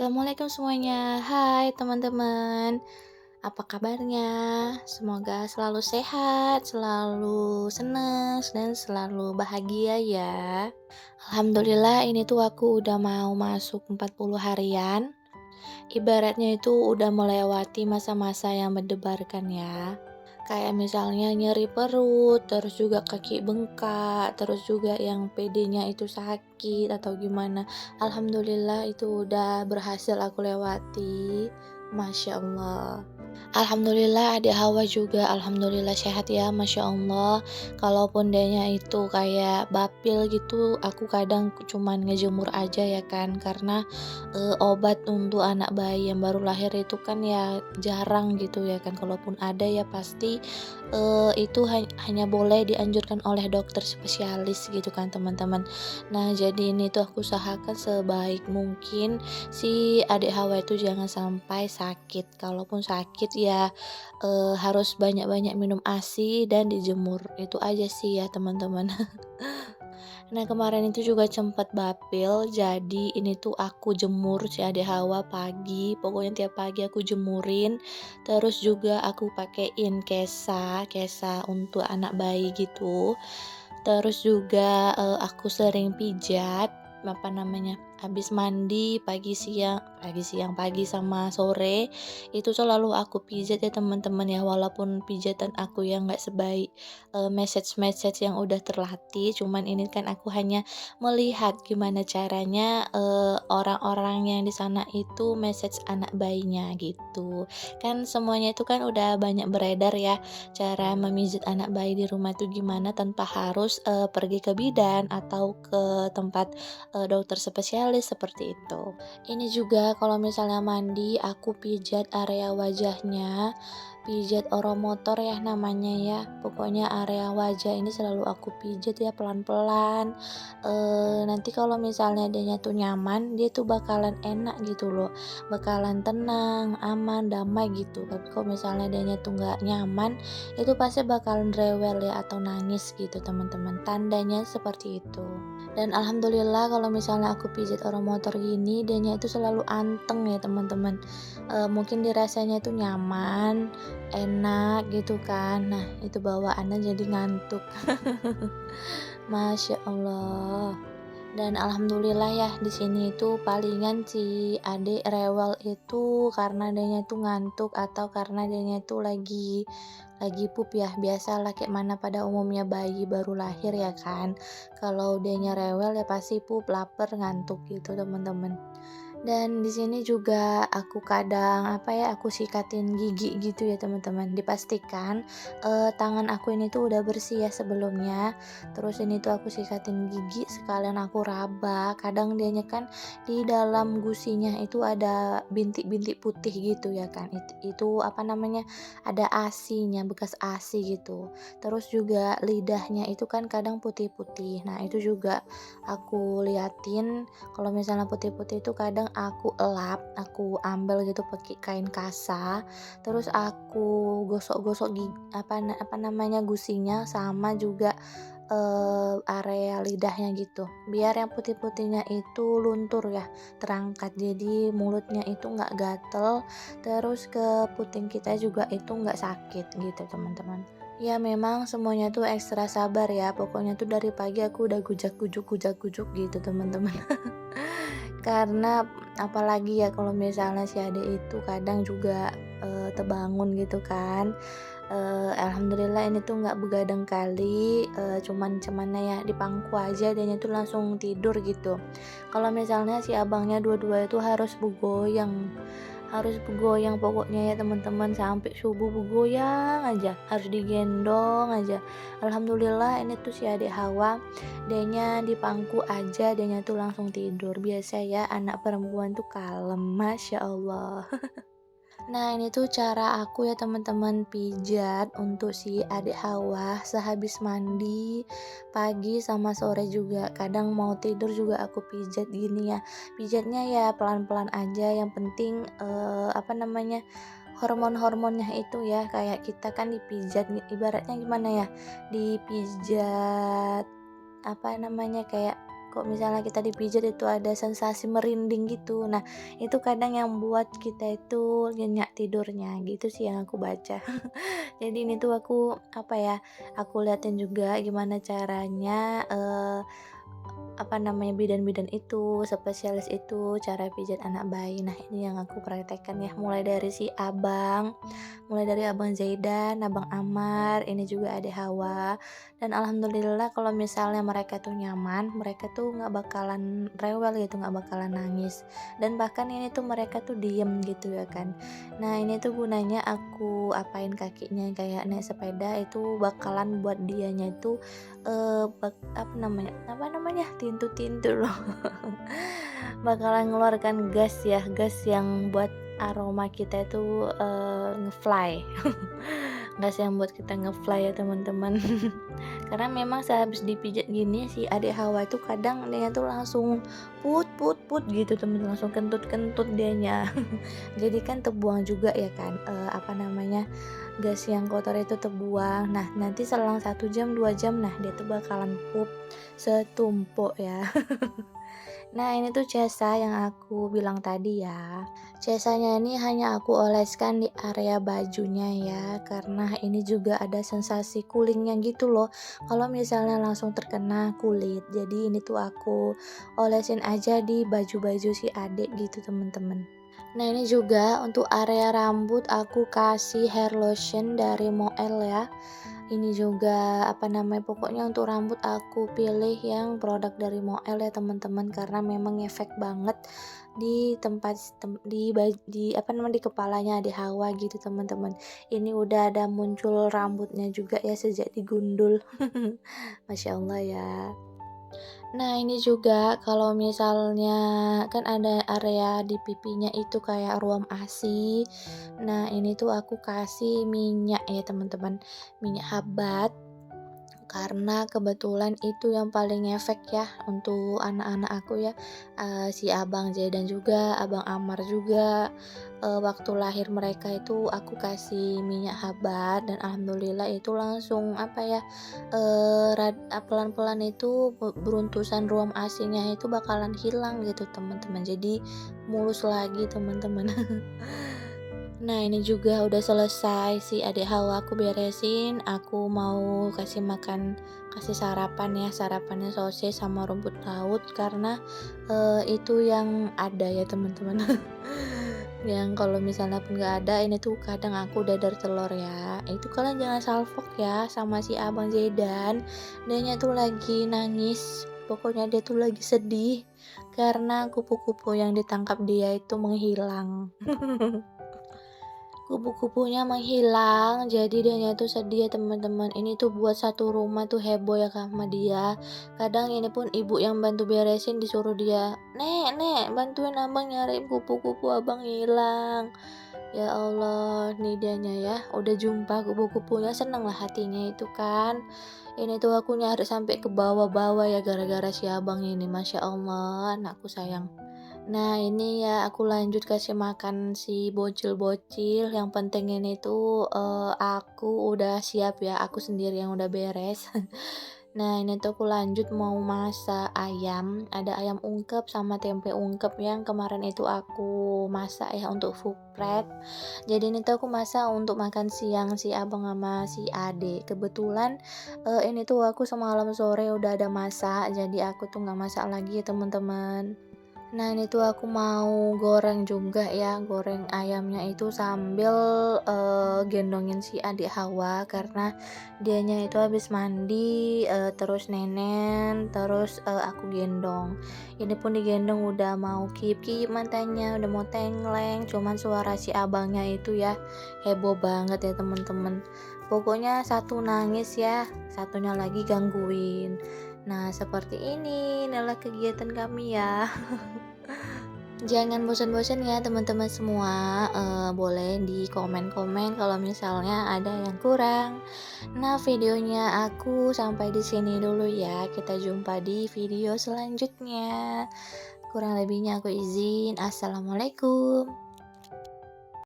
Assalamualaikum semuanya. Hai teman-teman, apa kabarnya? Semoga selalu sehat, selalu senang, dan selalu bahagia ya. Alhamdulillah ini tuh aku udah mau masuk 40 harian. Ibaratnya itu udah melewati masa-masa yang mendebarkan ya. Kayak misalnya nyeri perut, terus juga kaki bengkak, terus juga yang PD-nya itu sakit atau gimana. Alhamdulillah itu udah berhasil aku lewati. Masya Allah. Alhamdulillah adik Hawa juga alhamdulillah sehat ya, Masya Allah. Kalaupun dianya itu kayak bapil gitu, aku kadang cuman ngejemur aja ya kan, karena obat untuk anak bayi yang baru lahir itu kan ya jarang gitu ya kan, kalaupun ada ya pasti itu hanya boleh dianjurkan oleh dokter spesialis gitu kan teman-teman. Nah jadi ini tuh aku usahakan sebaik mungkin si adik Hawa itu jangan sampai sakit. Kalaupun sakit ya harus banyak-banyak minum ASI dan dijemur. Itu aja sih ya teman-teman. Nah kemarin itu juga sempat bapil, jadi ini tuh aku jemur si adik Hawa pagi, pokoknya tiap pagi aku jemurin, terus juga aku pakein kesa untuk anak bayi gitu, terus juga aku sering pijat, apa namanya, habis mandi pagi sama sore, itu selalu aku pijat ya teman-teman ya, walaupun pijatan aku yang nggak sebaik message-message yang udah terlatih, cuman ini kan aku hanya melihat gimana caranya orang-orang yang di sana itu message anak bayinya gitu. Kan semuanya itu kan udah banyak beredar ya, cara memijat anak bayi di rumah itu gimana tanpa harus pergi ke bidan atau ke tempat dokter spesialis seperti itu. Ini juga kalau misalnya mandi aku pijat area wajahnya, pijat oromotor ya namanya ya. Pokoknya area wajah ini selalu aku pijat ya pelan-pelan. Nanti kalau misalnya dianya tuh nyaman, dia tuh bakalan enak gitu loh. Bakalan tenang, aman, damai gitu. Tapi kalau misalnya dianya tuh nggak nyaman, itu pasti bakalan rewel ya atau nangis gitu teman-teman. Tandanya seperti itu. Dan alhamdulillah kalau misalnya aku pijat oromotor gini, dianya itu selalu anteng ya teman-teman. Mungkin dirasanya itu nyaman, enak gitu kan. Nah, itu bawaannya jadi ngantuk. Masya Allah. Dan alhamdulillah ya di sini itu palingan si adik rewel itu karena adanya itu ngantuk atau karena adanya itu lagi pup ya, biasalah kayak mana pada umumnya bayi baru lahir ya kan, kalau dianya rewel ya pasti pup, lapar, ngantuk gitu teman-teman. Dan di sini juga aku kadang aku sikatin gigi gitu ya teman-teman. Dipastikan tangan aku ini tuh udah bersih ya sebelumnya. Terus ini tuh aku sikatin gigi sekalian aku raba. Kadang dianya kan di dalam gusinya itu ada bintik-bintik putih gitu ya kan. Itu apa namanya? Ada asinya, bekas asi gitu. Terus juga lidahnya itu kan kadang putih-putih. Nah, itu juga aku liatin kalau misalnya putih-putih itu kadang aku elap, aku ambil gitu pakai kain kasa, terus aku gosok-gosok apa namanya, gusinya sama juga area lidahnya gitu. Biar yang putih-putihnya itu luntur ya, terangkat. Jadi mulutnya itu nggak gatel, terus ke puting kita juga itu nggak sakit gitu, teman-teman. Ya memang semuanya tuh ekstra sabar ya. Pokoknya tuh dari pagi aku udah gujak-gujuk gitu, teman-teman. Karena apalagi ya kalau misalnya si adik itu kadang juga terbangun gitu kan. Alhamdulillah ini tuh nggak begadang kali, cuman cumannya ya di pangku aja dia tuh langsung tidur gitu. Kalau misalnya si abangnya dua-dua itu harus begoyang pokoknya ya teman-teman, sampai subuh begoyang aja, harus digendong aja. Alhamdulillah ini tuh si adik Hawa, dianya di pangku aja dianya tuh langsung tidur. Biasa ya anak perempuan tuh kalem, Masya Allah. Nah ini tuh cara aku ya teman-teman pijat untuk si adik Hawa sehabis mandi pagi sama sore juga. Kadang mau tidur juga aku pijat gini ya. Pijatnya ya pelan-pelan aja. Yang penting apa namanya, hormon-hormonnya itu ya, kayak kita kan dipijat ibaratnya gimana ya? Dipijat apa namanya, kayak kok misalnya kita dipijat itu ada sensasi merinding gitu. Nah, itu kadang yang buat kita itu nyenyak tidurnya gitu sih yang aku baca. Jadi ini tuh aku apa ya, aku liatin juga gimana caranya apa namanya, bidan-bidan itu, spesialis itu, cara pijat anak bayi. Nah, ini yang aku praktekkan ya, mulai dari Abang Zaidan, Abang Amar, ini juga Adek Hawa. Dan alhamdulillah kalau misalnya mereka tuh nyaman, mereka tuh nggak bakalan rewel gitu, nggak bakalan nangis. Dan bahkan ini tuh mereka tuh diem gitu ya kan. Nah, ini tuh gunanya aku apain kakinya kayak naik sepeda itu bakalan buat dianya itu apa namanya, tintu-tintu loh. Bakalan ngeluarkan gas ya, gas yang buat aroma kita itu nge-fly. Gas yang buat kita nge-fly ya teman-teman. Karena memang sehabis dipijat gini si adik Hawa itu kadang dia tuh langsung put put put gitu temen, langsung kentut-kentut dianya. Jadi kan terbuang juga ya kan, apa namanya, gas yang kotor itu terbuang. Nah, nanti selang 1 jam 2 jam, nah dia tuh bakalan pup setumpuk ya. Nah, ini tuh jasa yang aku bilang tadi ya. Jasanya ini hanya aku oleskan di area bajunya ya, karena ini juga ada sensasi coolingnya gitu loh. Kalau misalnya langsung terkena kulit, jadi ini tuh aku olesin aja di baju-baju si adik gitu temen-temen. Nah, ini juga untuk area rambut aku kasih hair lotion dari Moel ya. Ini juga apa namanya, pokoknya untuk rambut aku pilih yang produk dari Moel ya teman-teman, karena memang efek banget di tempat di apa namanya, di kepalanya di Hawa gitu teman-teman. Ini udah ada muncul rambutnya juga ya sejak digundul. Masya Allah ya. Nah, ini juga kalau misalnya kan ada area di pipinya itu kayak ruam ASI. Nah, ini tuh aku kasih minyak ya, teman-teman. Minyak habat karena kebetulan itu yang paling efek ya untuk anak-anak aku ya, si Abang J dan juga Abang Amar juga, waktu lahir mereka itu aku kasih minyak habat dan alhamdulillah itu langsung apa ya, pelan-pelan itu beruntusan ruam asinya itu bakalan hilang gitu teman-teman, jadi mulus lagi teman-teman. Nah, ini juga udah selesai si adik Hawa aku beresin, aku mau kasih sarapan ya, sarapannya sosis sama rumput laut karena itu yang ada ya teman-teman. Yang kalau misalnya pun nggak ada, ini tuh kadang aku dadar telur ya. Itu kalian jangan salfok ya sama si Abang Zaidan. Dianya tuh lagi nangis. Pokoknya dia tuh lagi sedih karena kupu-kupu yang ditangkap dia itu menghilang. Kupu-kupunya menghilang, jadi dianya tuh sedih ya teman-teman. Ini tuh buat satu rumah tuh heboh ya sama dia. Kadang ini pun ibu yang bantu beresin disuruh dia, nek bantuin abang nyariin kupu-kupu abang hilang. Ya Allah, nih dianya ya, udah jumpa kupu-kupunya, seneng lah hatinya itu kan. Ini tuh aku nyari sampai ke bawah-bawah ya gara-gara si abang ini, masya Allah, anakku sayang. Nah, ini ya aku lanjut kasih makan si bocil-bocil, yang penting ini tuh, aku udah siap ya, aku sendiri yang udah beres. Nah, ini tuh aku lanjut mau masak ayam, ada ayam ungkep sama tempe ungkep yang kemarin itu aku masak ya untuk foodprep. Jadi ini tuh aku masak untuk makan siang si abang sama si ade. Kebetulan, ini tuh aku semalam sore udah ada masak, jadi aku tuh nggak masak lagi ya teman-teman. Nah, ini tuh aku mau goreng juga ya, goreng ayamnya itu sambil, gendongin si adik Hawa karena dianya itu habis mandi, terus nenen, terus, aku gendong. Ini pun digendong udah mau kiyip-kiyip matanya, udah mau tengleng, cuman suara si abangnya itu ya heboh banget ya temen-temen. Pokoknya satu nangis ya, satunya lagi gangguin. Nah, seperti ini adalah kegiatan kami ya. Jangan bosan-bosan ya teman-teman semua, boleh di komen-komen kalau misalnya ada yang kurang. Nah, videonya aku sampai di sini dulu ya, kita jumpa di video selanjutnya. Kurang lebihnya aku izin, assalamualaikum.